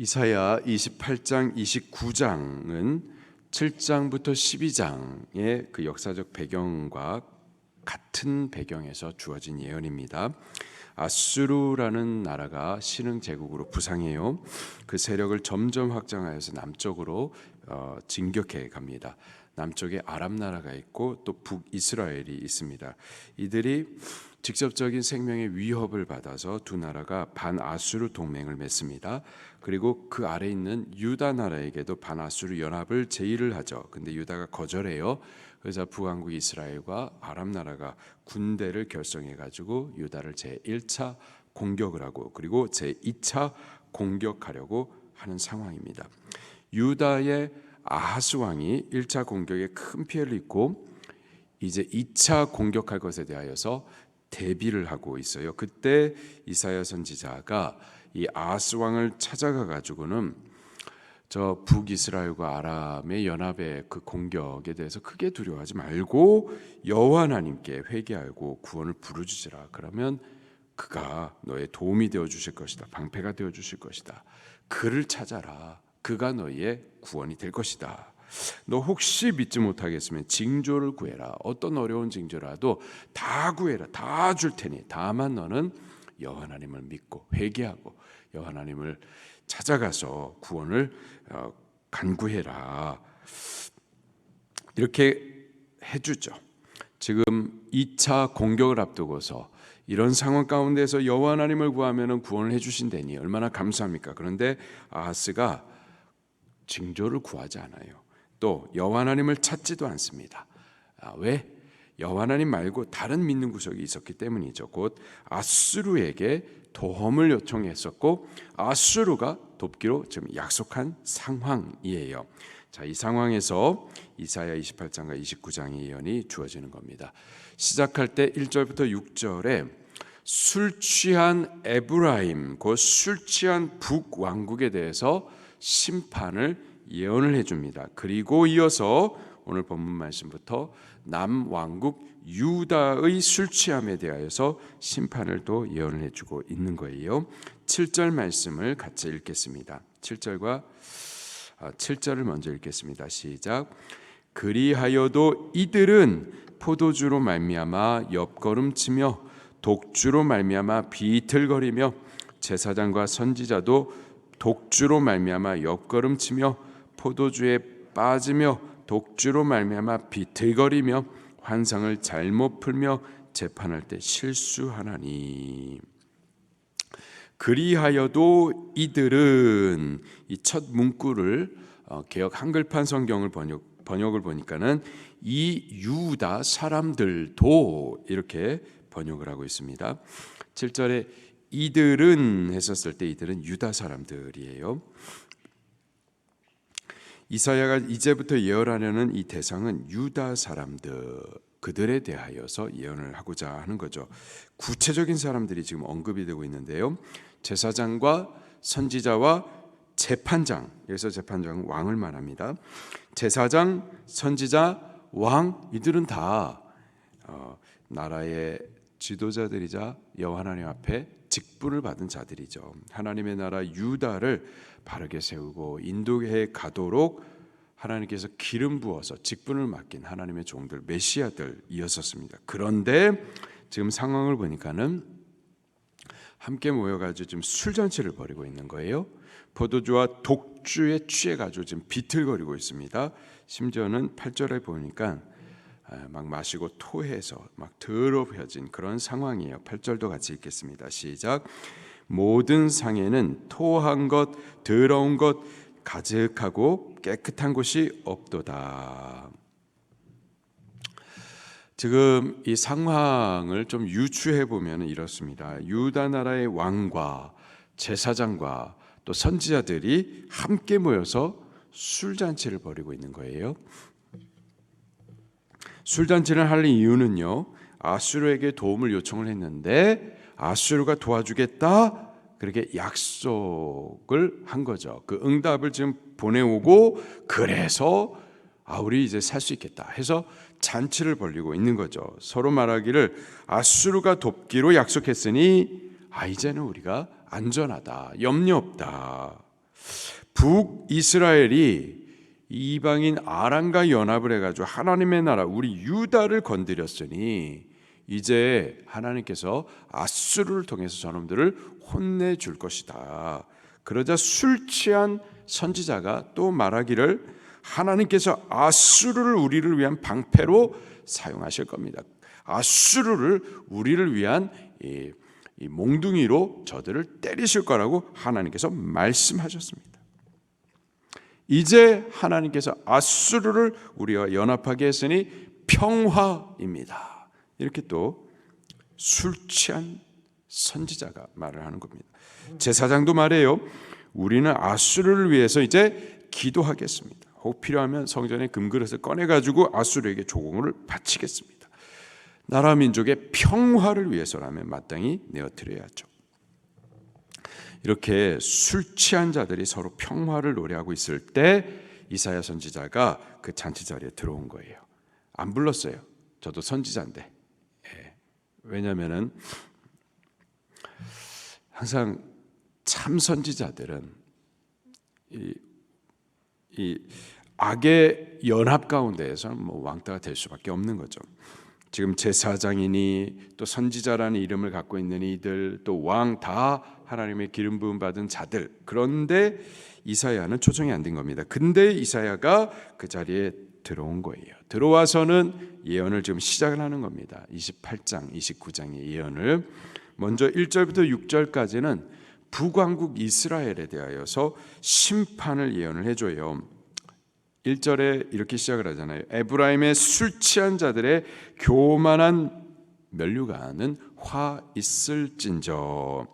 이사야 28장, 29장은 7장부터 12장의 그 역사적 배경과 같은 배경에서 주어진 예언입니다. 아수르라는 나라가 신흥 제국으로 부상해요. 그 세력을 점점 확장하여서 남쪽으로 진격해 갑니다. 남쪽에 아람 나라가 있고 또 북이스라엘이 있습니다. 이들이 직접적인 생명의 위협을 받아서 두 나라가 반아수르 동맹을 맺습니다. 그리고 그 아래 있는 유다 나라에게도 반아수르 연합을 제의를 하죠. 근데 유다가 거절해요. 그래서 북왕국 이스라엘과 아람 나라가 군대를 결성해 가지고 유다를 제1차 공격을 하고 그리고 제2차 공격하려고 하는 상황입니다. 유다의 아하스 왕이 1차 공격에 큰 피해를 입고 이제 2차 공격할 것에 대하여서 대비를 하고 있어요. 그때 이사야 선지자가 이 아하스 왕을 찾아가 가지고는 저 북이스라엘과 아람의 연합의 그 공격에 대해서 크게 두려워하지 말고 여호와 하나님께 회개하고 구원을 부르짖으라. 그러면 그가 너의 도움이 되어 주실 것이다. 방패가 되어 주실 것이다. 그를 찾아라. 그가 너희의 구원이 될 것이다. 너 혹시 믿지 못하겠으면 징조를 구해라. 어떤 어려운 징조라도 다 구해라. 다 줄 테니 다만 너는 여호와 하나님을 믿고 회개하고 여호와 하나님을 찾아가서 구원을 간구해라. 이렇게 해주죠. 지금 2차 공격을 앞두고서 이런 상황 가운데서 여호와 하나님을 구하면 구원을 해주신다니 얼마나 감사합니까? 그런데 아하스가 징조를 구하지 않아요. 또 여호와 하나님을 찾지도 않습니다. 왜? 여호와 하나님 말고 다른 믿는 구석이 있었기 때문이죠. 곧 아수르에게 도움을 요청했었고 아수르가 돕기로 지금 약속한 상황이에요. 자, 이 상황에서 이사야 28장과 29장의 예언이 주어지는 겁니다. 시작할 때 1절부터 6절에 술 취한 에브라임, 곧 술 취한 북왕국에 대해서 심판을 예언을 해줍니다. 그리고 이어서 오늘 본문 말씀부터 남왕국 유다의 술 취함에 대하여서 심판을 또 예언을 해주고 있는 거예요. 7절 말씀을 같이 읽겠습니다. 7절을 먼저 읽겠습니다. 시작. 그리하여도 이들은 포도주로 말미암아 옆걸음치며 독주로 말미암아 비틀거리며 제사장과 선지자도 독주로 말미암아 옆걸음치며 포도주에 빠지며 독주로 말미암아 비틀거리며 환상을 잘못 풀며 재판할 때 실수하나니. 그리하여도 이들은 이 첫 문구를 개역 한글판 성경을 번역을 보니까는 이 유다 사람들도 이렇게 번역을 하고 있습니다. 7절에 이들은 했었을 때 이들은 유다 사람들이에요. 이사야가 이제부터 예언하려는 이 대상은 유다 사람들, 그들에 대하여서 예언을 하고자 하는 거죠. 구체적인 사람들이 지금 언급이 되고 있는데요. 제사장과 선지자와 재판장, 여기서 재판장은 왕을 말합니다. 제사장, 선지자, 왕, 이들은 다 나라의 지도자들이자 여호와 하나님 앞에 직분을 받은 자들이죠. 하나님의 나라 유다를 바르게 세우고 인도해 가도록 하나님께서 기름 부어서 직분을 맡긴 하나님의 종들, 메시아들이었었습니다. 그런데 지금 상황을 보니까는 함께 모여가지고 지금 술잔치를 벌이고 있는 거예요. 포도주와 독주에 취해가지고 지금 비틀거리고 있습니다. 심지어는 8절에 보니까 막 마시고 토해서 막 더러워진 그런 상황이에요. 8절도 같이 읽겠습니다. 시작. 모든 상에는 토한 것, 더러운 것, 가득하고 깨끗한 곳이 없도다. 지금 이 상황을 좀 유추해 보면 이렇습니다. 유다 나라의 왕과 제사장과 또 선지자들이 함께 모여서 술잔치를 벌이고 있는 거예요. 술잔치를 할 이유는요, 아수르에게 도움을 요청을 했는데 아수르가 도와주겠다 그렇게 약속을 한 거죠. 그 응답을 지금 보내오고 그래서 우리 이제 살 수 있겠다 해서 잔치를 벌이고 있는 거죠. 서로 말하기를 아수르가 돕기로 약속했으니 이제는 우리가 안전하다, 염려 없다. 북이스라엘이 이방인 아람과 연합을 해가지고 하나님의 나라 우리 유다를 건드렸으니 이제 하나님께서 아수르를 통해서 저놈들을 혼내줄 것이다. 그러자 술 취한 선지자가 또 말하기를 하나님께서 아수르를 우리를 위한 방패로 사용하실 겁니다. 아수르를 우리를 위한 이 몽둥이로 저들을 때리실 거라고 하나님께서 말씀하셨습니다. 이제 하나님께서 아수르를 우리와 연합하게 했으니 평화입니다. 이렇게 또 술 취한 선지자가 말을 하는 겁니다. 제사장도 말해요. 우리는 아수르를 위해서 이제 기도하겠습니다. 혹 필요하면 성전의 금그릇을 꺼내가지고 아수르에게 조공을 바치겠습니다. 나라 민족의 평화를 위해서라면 마땅히 내어드려야죠. 이렇게 술 취한 자들이 서로 평화를 노래하고 있을 때 이사야 선지자가 그 잔치 자리에 들어온 거예요. 안 불렀어요. 저도 선지자인데. 왜냐하면은 항상 참 선지자들은 이 악의 연합 가운데에서는 뭐 왕따가 될 수밖에 없는 거죠. 지금 제사장이니 또 선지자라는 이름을 갖고 있는 이들 또 왕 다 하나님의 기름 부음 받은 자들. 그런데 이사야는 초청이 안 된 겁니다. 근데 이사야가 그 자리에 들어온 거예요. 들어와서는 예언을 지금 시작을 하는 겁니다. 28장, 29장의 예언을 먼저 1절부터 6절까지는 북왕국 이스라엘에 대하여서 심판을 예언을 해줘요. 1절에 이렇게 시작을 하잖아요. 에브라임의 술 취한 자들의 교만한 면류관은 화 있을진저.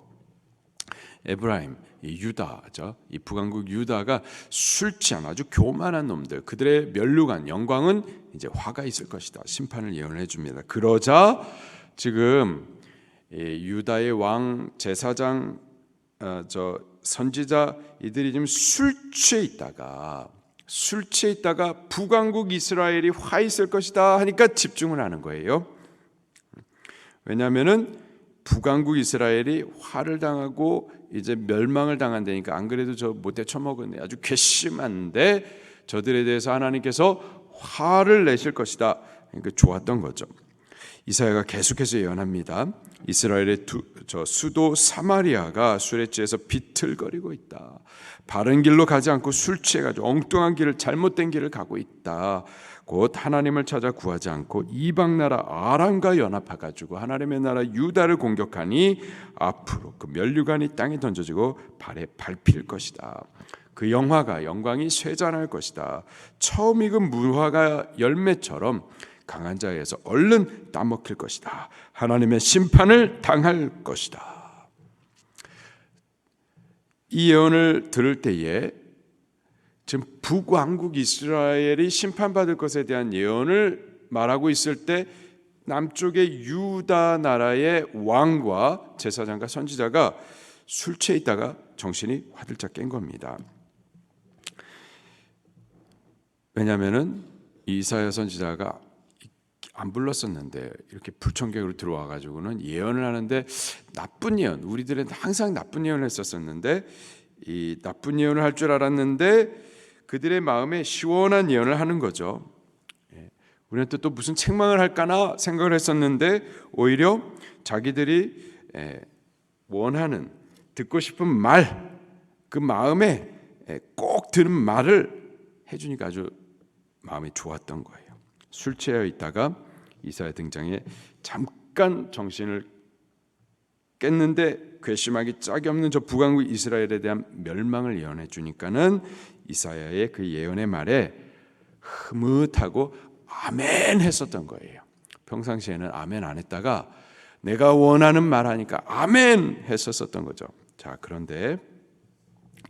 에브라임, 이 유다죠. 이 북왕국 유다가 술 취한 아주 교만한 놈들, 그들의 면류관 영광은 이제 화가 있을 것이다. 심판을 예언을 해줍니다. 그러자 지금 유다의 왕 제사장, 선지자 이들이 지금 술 취해 있다가 북왕국 이스라엘이 화 있을 것이다 하니까 집중을 하는 거예요. 왜냐하면은 북왕국 이스라엘이 화를 당하고 이제 멸망을 당한다니까 안 그래도 저 못돼 처먹었네 아주 괘씸한데 저들에 대해서 하나님께서 화를 내실 것이다. 그러니까 좋았던 거죠. 이사야가 계속해서 예언합니다. 이스라엘의 수도 사마리아가 술에 취해서 비틀거리고 있다. 바른 길로 가지 않고 술 취해가지고 엉뚱한 길을 잘못된 길을 가고 있다. 곧 하나님을 찾아 구하지 않고 이방 나라 아람과 연합해가지고 하나님의 나라 유다를 공격하니 앞으로 그 면류관이 땅에 던져지고 발에 밟힐 것이다. 그 영광이 쇠잔할 것이다. 처음 익은 무화과 열매처럼 강한 자에서 얼른 따먹힐 것이다. 하나님의 심판을 당할 것이다. 이 예언을 들을 때에 지금 북왕국 이스라엘이 심판받을 것에 대한 예언을 말하고 있을 때 남쪽의 유다 나라의 왕과 제사장과 선지자가 술 취해 있다가 정신이 화들짝 깬 겁니다. 왜냐하면은 이사야 선지자가 안 불렀었는데 이렇게 불청객으로 들어와 가지고는 예언을 하는데 나쁜 예언, 우리들은 항상 나쁜 예언을 했었었는데 이 나쁜 예언을 할 줄 알았는데 그들의 마음에 시원한 예언을 하는 거죠. 우리는 또 무슨 책망을 할까나 생각을 했었는데 오히려 자기들이 원하는 듣고 싶은 말, 그 마음에 꼭 들은 말을 해주니까 아주 마음이 좋았던 거예요. 술 취해 있다가 이사야 등장에 잠깐 정신을 깼는데 괘씸하기 짝이 없는 저 북왕국 이스라엘에 대한 멸망을 예언해 주니까는 이사야의 그 예언의 말에 흐뭇하고 아멘 했었던 거예요. 평상시에는 아멘 안 했다가 내가 원하는 말 하니까 아멘 했었던 거죠. 자, 그런데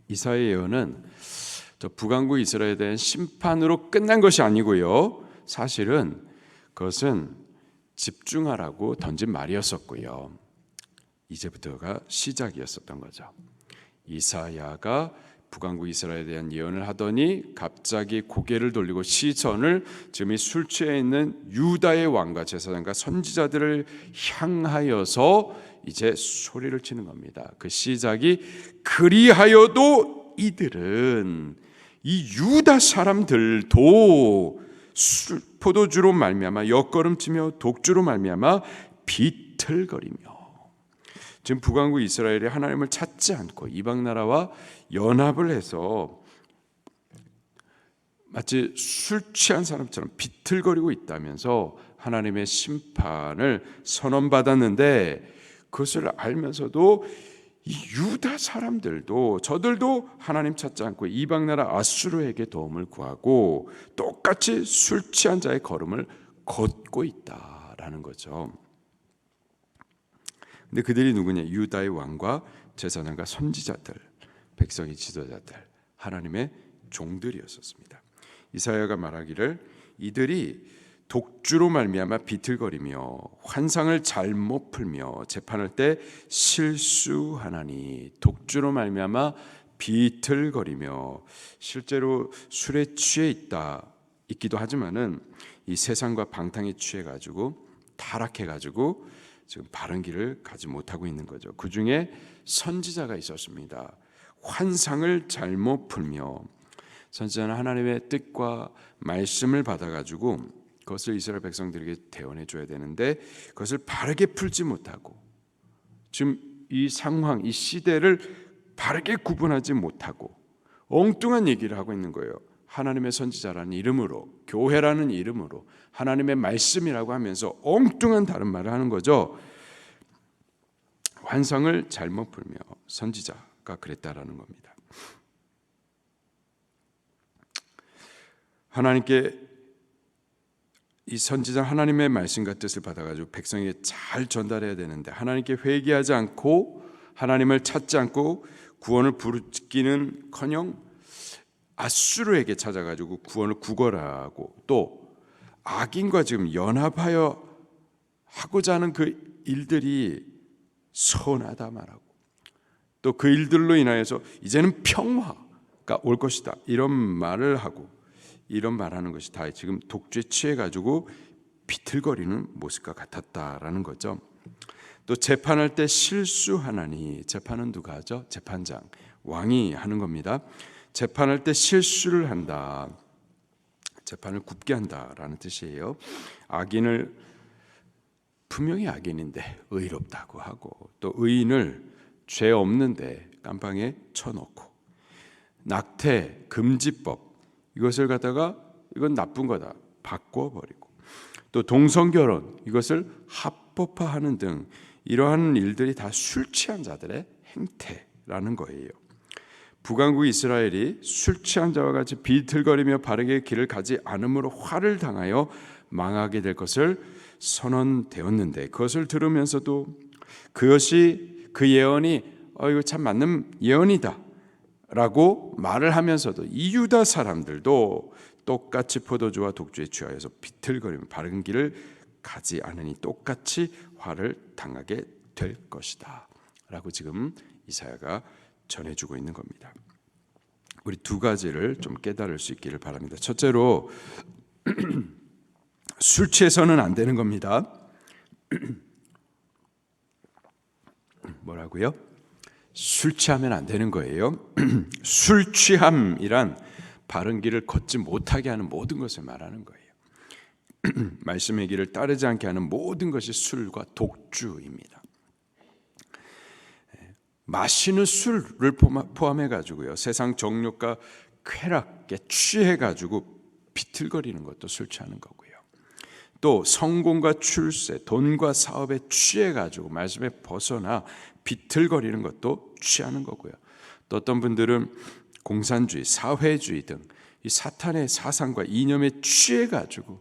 이사야 예언은 저 북왕국 이스라엘에 대한 심판으로 끝난 것이 아니고요. 사실은 그것은 집중하라고 던진 말이었었고요. 이제부터가 시작이었었던 거죠. 이사야가 북왕국 이스라엘에 대한 예언을 하더니 갑자기 고개를 돌리고 시선을 지금 이 술 취해 있는 유다의 왕과 제사장과 선지자들을 향하여서 이제 소리를 치는 겁니다. 그 시작이 그리하여도 이들은 이 유다 사람들도 포도주로 말미암아 엿걸음치며 독주로 말미암아 비틀거리며, 지금 북왕국 이스라엘이 하나님을 찾지 않고 이방 나라와 연합을 해서 마치 술 취한 사람처럼 비틀거리고 있다면서 하나님의 심판을 선언받았는데, 그것을 알면서도 이 유다 사람들도 저들도 하나님 찾지 않고 이방 나라 아수르에게 도움을 구하고 똑같이 술 취한 자의 걸음을 걷고 있다라는 거죠. 근데 그들이 누구냐? 유다의 왕과 제사장과 선지자들, 백성의 지도자들, 하나님의 종들이었습니다. 이사야가 말하기를 이들이 독주로 말미암아 비틀거리며 환상을 잘못 풀며 재판할 때 실수하나니, 독주로 말미암아 비틀거리며, 실제로 술에 취해 있기도 하지만은 이 세상과 방탕에 취해 가지고 타락해 가지고 지금 바른 길을 가지 못하고 있는 거죠. 그 중에 선지자가 있었습니다. 환상을 잘못 풀며, 선지자는 하나님의 뜻과 말씀을 받아가지고 그것을 이스라엘 백성들에게 대언해 줘야 되는데 그것을 바르게 풀지 못하고, 지금 이 상황, 이 시대를 바르게 구분하지 못하고 엉뚱한 얘기를 하고 있는 거예요. 하나님의 선지자라는 이름으로, 교회라는 이름으로, 하나님의 말씀이라고 하면서 엉뚱한 다른 말을 하는 거죠. 환상을 잘못 풀며, 선지자가 그랬다라는 겁니다. 하나님께 이 선지자 하나님의 말씀과 뜻을 받아가지고 백성에게 잘 전달해야 되는데, 하나님께 회개하지 않고 하나님을 찾지 않고 구원을 부르기는커녕 아수르에게 찾아가지고 구원을 구걸하고, 또 악인과 지금 연합하여 하고자 하는 그 일들이 선하다 말하고, 또 그 일들로 인하여서 이제는 평화가 올 것이다 이런 말을 하고, 이런 말하는 것이 다 지금 독주에 취해 가지고 비틀거리는 모습과 같았다라는 거죠. 또 재판할 때 실수하나니, 재판은 누가 하죠? 재판장, 왕이 하는 겁니다. 재판할 때 실수를 한다, 재판을 굽게 한다라는 뜻이에요. 악인을 분명히 악인인데 의롭다고 하고, 또 의인을 죄 없는데 깜빵에 쳐놓고, 낙태 금지법 이것을 갖다가 이건 나쁜 거다 바꿔버리고, 또 동성결혼 이것을 합법화하는 등 이러한 일들이 다 술 취한 자들의 행태라는 거예요. 북왕국 이스라엘이 술 취한 자와 같이 비틀거리며 바르게 길을 가지 않음으로 화를 당하여 망하게 될 것을 선언되었는데, 그것을 들으면서도 그것이 그 예언이 이거 참 맞는 예언이다 라고 말을 하면서도 이 유다 사람들도 똑같이 포도주와 독주에 취하여서 비틀거리며 바른 길을 가지 않으니 똑같이 화를 당하게 될 것이다 라고 지금 이사야가 전해주고 있는 겁니다. 우리 두 가지를 좀 깨달을 수 있기를 바랍니다. 첫째로 술 취해서는 안 되는 겁니다. 뭐라고요? 술 취하면 안 되는 거예요. 술 취함이란 바른 길을 걷지 못하게 하는 모든 것을 말하는 거예요. 말씀의 길을 따르지 않게 하는 모든 것이 술과 독주입니다. 마시는 술을 포함해 가지고요, 세상 정욕과 쾌락에 취해 가지고 비틀거리는 것도 술 취하는 거고요. 또 성공과 출세, 돈과 사업에 취해 가지고 말씀에 벗어나 비틀거리는 것도 취하는 거고요. 또 어떤 분들은 공산주의, 사회주의 등 이 사탄의 사상과 이념에 취해 가지고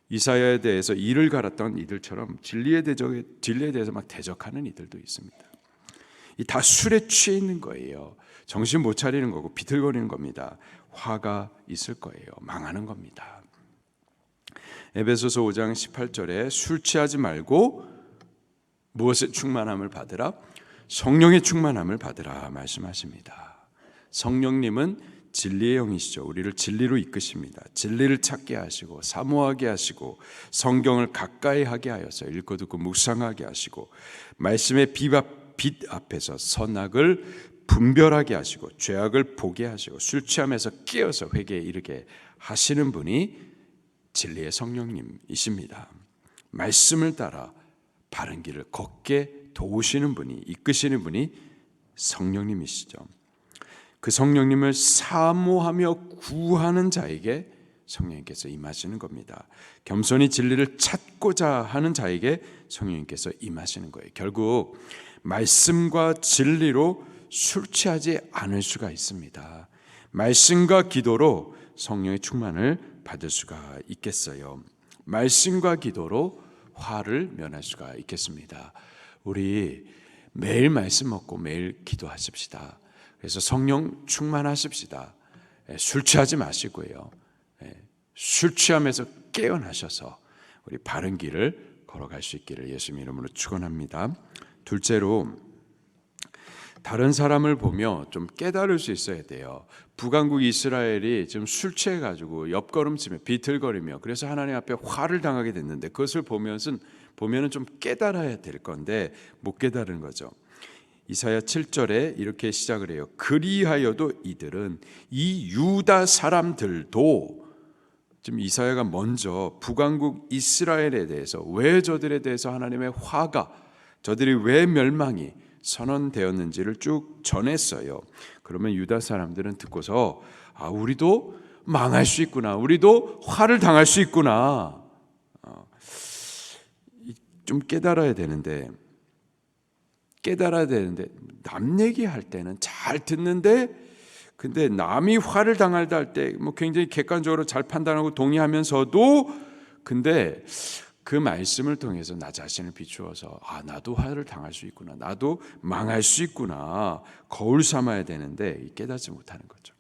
이사야에 대해서 이를 갈았던 이들처럼 진리에 대해서 막 대적하는 이들도 있습니다. 이 다 술에 취해 있는 거예요. 정신 못 차리는 거고 비틀거리는 겁니다. 화가 있을 거예요. 망하는 겁니다. 에베소서 5장 18절에 술 취하지 말고 무엇의 충만함을 받으라? 성령의 충만함을 받으라 말씀하십니다. 성령님은 진리의 영이시죠. 우리를 진리로 이끄십니다. 진리를 찾게 하시고 사모하게 하시고 성경을 가까이 하게 하여서 읽고 듣고 묵상하게 하시고 말씀의 빛 앞에서 선악을 분별하게 하시고 죄악을 보게 하시고 술 취함에서 깨어서 회개에 이르게 하시는 분이 진리의 성령님이십니다. 말씀을 따라 바른 길을 걷게 도우시는 분이, 이끄시는 분이 성령님이시죠. 그 성령님을 사모하며 구하는 자에게 성령님께서 임하시는 겁니다. 겸손히 진리를 찾고자 하는 자에게 성령님께서 임하시는 거예요. 결국 말씀과 진리로 술 취하지 않을 수가 있습니다. 말씀과 기도로 성령의 충만을 받을 수가 있겠어요. 말씀과 기도로 화를 면할 수가 있겠습니다. 우리 매일 말씀 먹고 매일 기도하십시다. 그래서 성령 충만하십시다. 술 취하지 마시고요. 술 취함에서 깨어나셔서 우리 바른 길을 걸어갈 수 있기를 예수님 이름으로 축원합니다. 둘째로, 다른 사람을 보며 좀 깨달을 수 있어야 돼요. 북왕국 이스라엘이 지금 술 취해가지고 옆걸음치며 비틀거리며 그래서 하나님 앞에 화를 당하게 됐는데, 그것을 보면은 좀 깨달아야 될 건데 못 깨달은 거죠. 이사야 7절에 이렇게 시작을 해요. 그리하여도 이들은, 이 유다 사람들도, 지금 이사야가 먼저 북왕국 이스라엘에 대해서, 왜 저들에 대해서 하나님의 화가, 저들이 왜 멸망이 선언되었는지를 쭉 전했어요. 그러면 유다 사람들은 듣고서 우리도 망할 수 있구나, 우리도 화를 당할 수 있구나, 좀 깨달아야 되는데 남 얘기할 때는 잘 듣는데, 근데 남이 화를 당할다 할 때 뭐 굉장히 객관적으로 잘 판단하고 동의하면서도, 근데 그 말씀을 통해서 나 자신을 비추어서 나도 화를 당할 수 있구나, 나도 망할 수 있구나 거울 삼아야 되는데 깨닫지 못하는 거죠.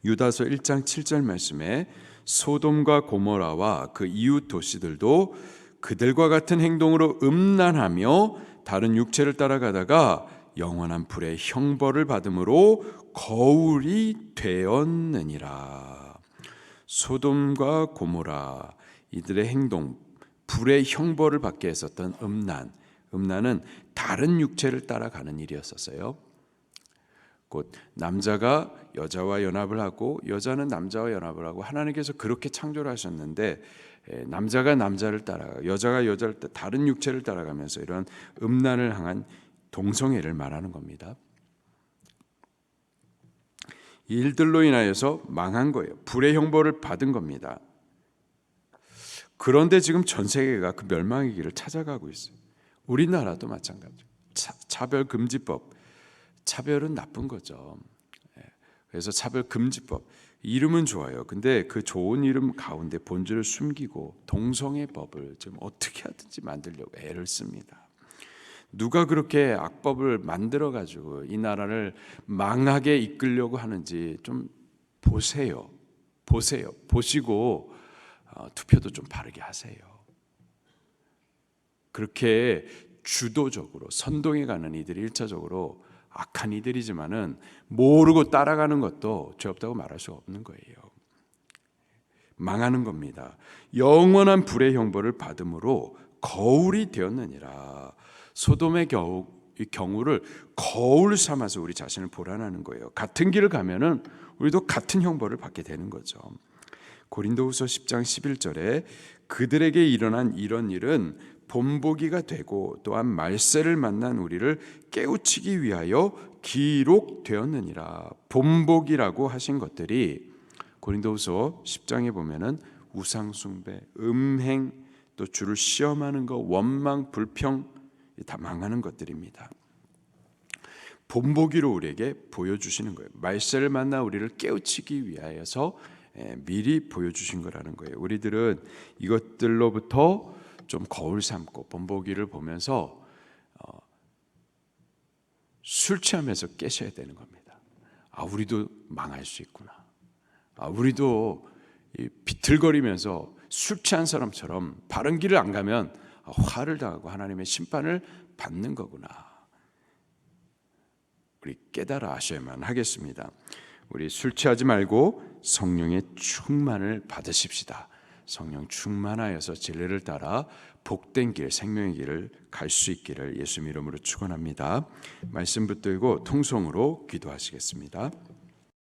유다서 1장 7절 말씀에 소돔과 고모라와 그 이웃 도시들도 그들과 같은 행동으로 음란하며 다른 육체를 따라가다가 영원한 불의 형벌을 받음으로 거울이 되었느니라. 소돔과 고모라, 이들의 행동, 불의 형벌을 받게 했었던 음란은 다른 육체를 따라가는 일이었었어요. 곧 남자가 여자와 연합을 하고 여자는 남자와 연합을 하고, 하나님께서 그렇게 창조를 하셨는데 남자가 남자를 따라가, 여자가 여자를 다른 육체를 따라가면서 이런 음란을 향한 동성애를 말하는 겁니다. 이 일들로 인하여서 망한 거예요. 불의 형벌을 받은 겁니다. 그런데 지금 전 세계가 그 멸망의 길을 찾아가고 있어요. 우리나라도 마찬가지죠. 차별금지법, 차별은 나쁜 거죠. 그래서 차별금지법, 이름은 좋아요. 근데 그 좋은 이름 가운데 본질을 숨기고 동성애법을 지금 어떻게 하든지 만들려고 애를 씁니다. 누가 그렇게 악법을 만들어 가지고 이 나라를 망하게 이끌려고 하는지 좀 보세요. 보시고 투표도 좀 바르게 하세요. 그렇게 주도적으로 선동해 가는 이들이 1차적으로 악한 이들이지만은 모르고 따라가는 것도 죄 없다고 말할 수 없는 거예요. 망하는 겁니다. 영원한 불의 형벌을 받음으로 거울이 되었느니라. 소돔의 경우를 거울 삼아서 우리 자신을 보라는 거예요. 같은 길을 가면은 우리도 같은 형벌을 받게 되는 거죠. 고린도후서 10장 11절에 그들에게 일어난 이런 일은 본보기가 되고 또한 말세를 만난 우리를 깨우치기 위하여 기록되었느니라. 본보기라고 하신 것들이 고린도후서 10장에 보면은 우상숭배, 음행, 또 주를 시험하는 것, 원망, 불평, 다 망하는 것들입니다. 본보기로 우리에게 보여주시는 거예요. 말세를 만나 우리를 깨우치기 위하여서 미리 보여주신 거라는 거예요. 우리들은 이것들로부터 좀 거울 삼고 본보기를 보면서 술 취하면서 깨셔야 되는 겁니다. 우리도 망할 수 있구나. 우리도 비틀거리면서 술 취한 사람처럼 바른 길을 안 가면 화를 당하고 하나님의 심판을 받는 거구나. 우리 깨달아 아셔야만 하겠습니다. 우리 술 취하지 말고 성령의 충만을 받으십시다. 성령 충만하여서 진리를 따라 복된 길, 생명의 길을 갈 수 있기를 예수 이름으로 축원합니다. 말씀 붙들고 통성으로 기도하시겠습니다.